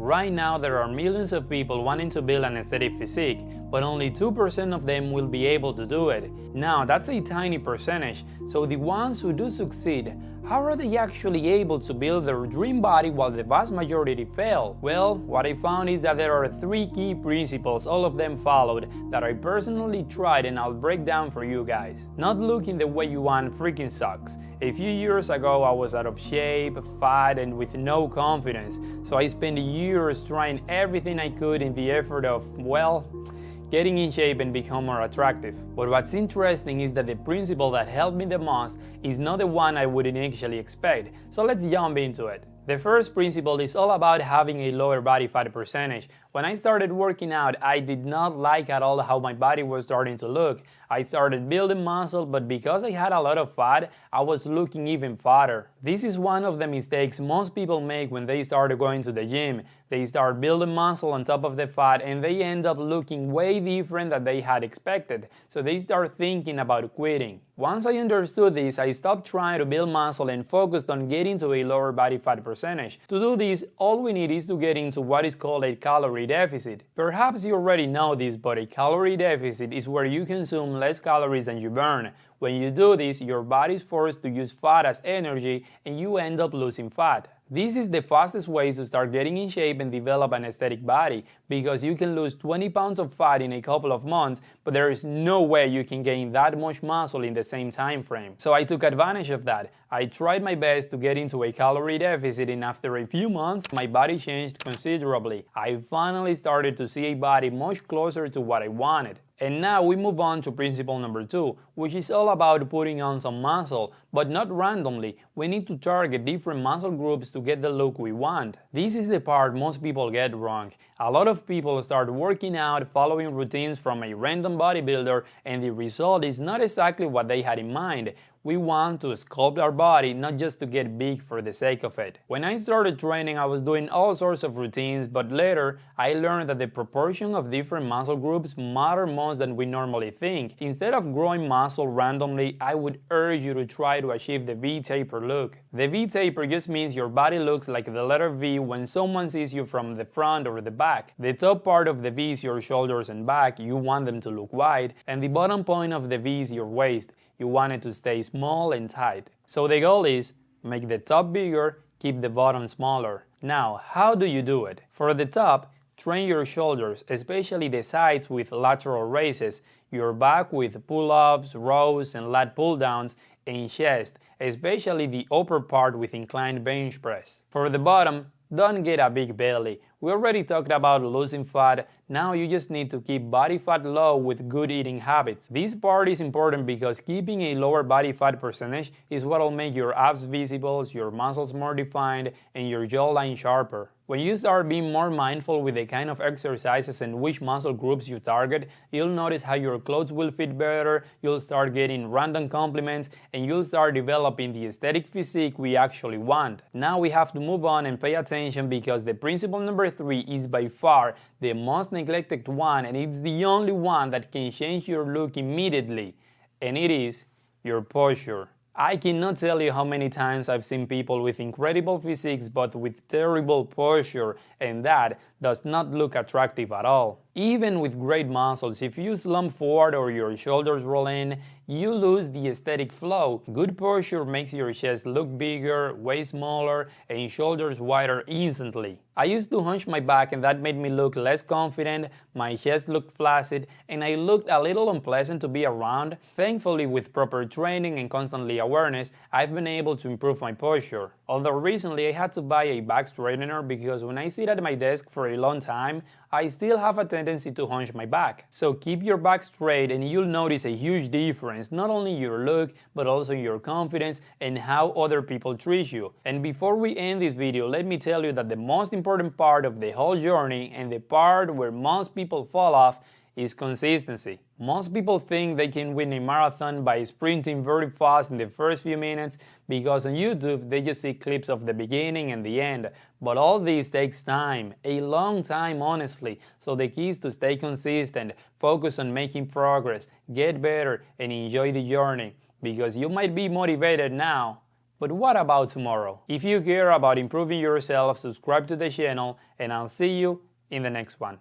Right now there are millions of people wanting to build an aesthetic physique, but only 2% of them will be able to do it. Now that's a tiny percentage, so the ones who do succeed, how are they actually able to build their dream body while the vast majority fail? Well, what I found is that there are 3 key principles, all of them followed, that I personally tried and I'll break down for you guys. Not looking the way you want freaking sucks. A few years ago I was out of shape, fat, and with no confidence, so I spent years trying everything I could in the effort of, well, getting in shape and become more attractive. But what's interesting is that the principle that helped me the most is not the one I would initially expect, so let's jump into it. The first principle is all about having a lower body fat percentage. When I started working out, I did not like at all how my body was starting to look. I started building muscle, but because I had a lot of fat, I was looking even fatter. This is one of the mistakes most people make when they start going to the gym. They start building muscle on top of the fat and they end up looking way different than they had expected, so they start thinking about quitting. Once I understood this, I stopped trying to build muscle and focused on getting to a lower body fat percentage. To do this, all we need is to get into what is called a calorie deficit. Perhaps you already know this, but a calorie deficit is where you consume less calories than you burn. When you do this, your body is forced to use fat as energy and you end up losing fat. This is the fastest way to start getting in shape and develop an aesthetic body, because you can lose 20 pounds of fat in a couple of months, but there is no way you can gain that much muscle in the same time frame. So I took advantage of that. I tried my best to get into a calorie deficit, and after a few months, my body changed considerably. I finally started to see a body much closer to what I wanted. And now we move on to principle number 2, which is all about putting on some muscle, but not randomly. We need to target different muscle groups to get the look we want. This is the part most people get wrong. A lot of people start working out following routines from a random bodybuilder, and the result is not exactly what they had in mind. We want to sculpt our body, not just to get big for the sake of it. When I started training, I was doing all sorts of routines, but later I learned that the proportion of different muscle groups matter more than we normally think. Instead of growing muscle randomly, I would urge you to try to achieve the V-taper look. The V-taper just means your body looks like the letter V when someone sees you from the front or the back. The top part of the V is your shoulders and back, you want them to look wide, and the bottom point of the V is your waist. You want it to stay small and tight. So the goal is, make the top bigger, keep the bottom smaller. Now, how do you do it? For the top, train your shoulders, especially the sides with lateral raises, your back with pull-ups, rows, and lat pull-downs, and chest, especially the upper part with inclined bench press. For the bottom, don't get a big belly. We already talked about losing fat, now you just need to keep body fat low with good eating habits. This part is important because keeping a lower body fat percentage is what will make your abs visible, your muscles more defined, and your jawline sharper. When you start being more mindful with the kind of exercises and which muscle groups you target, you'll notice how your clothes will fit better, you'll start getting random compliments, and you'll start developing the aesthetic physique we actually want. Now we have to move on and pay attention, because the principle number 3 is by far the most neglected one, and it's the only one that can change your look immediately, and it is your posture. I cannot tell you how many times I've seen people with incredible physiques but with terrible posture, and that does not look attractive at all. Even with great muscles, if you slump forward or your shoulders roll in, you lose the aesthetic flow. Good posture makes your chest look bigger, waist smaller, and shoulders wider instantly. I used to hunch my back, and that made me look less confident, my chest looked flaccid, and I looked a little unpleasant to be around. Thankfully, with proper training and constantly awareness, I've been able to improve my posture. Although recently I had to buy a back straightener because when I sit at my desk for a long time, I still have a tendency to hunch my back. So keep your back straight and you'll notice a huge difference, not only your look, but also your confidence and how other people treat you. And before we end this video, let me tell you that the most important part of the whole journey, and the part where most people fall off, is consistency. Most people think they can win a marathon by sprinting very fast in the first few minutes because on YouTube they just see clips of the beginning and the end. But all this takes time, a long time honestly, so the key is to stay consistent, focus on making progress, get better, and enjoy the journey. Because you might be motivated now, But what about tomorrow? If you care about improving yourself, subscribe to the channel, and I'll see you in the next one.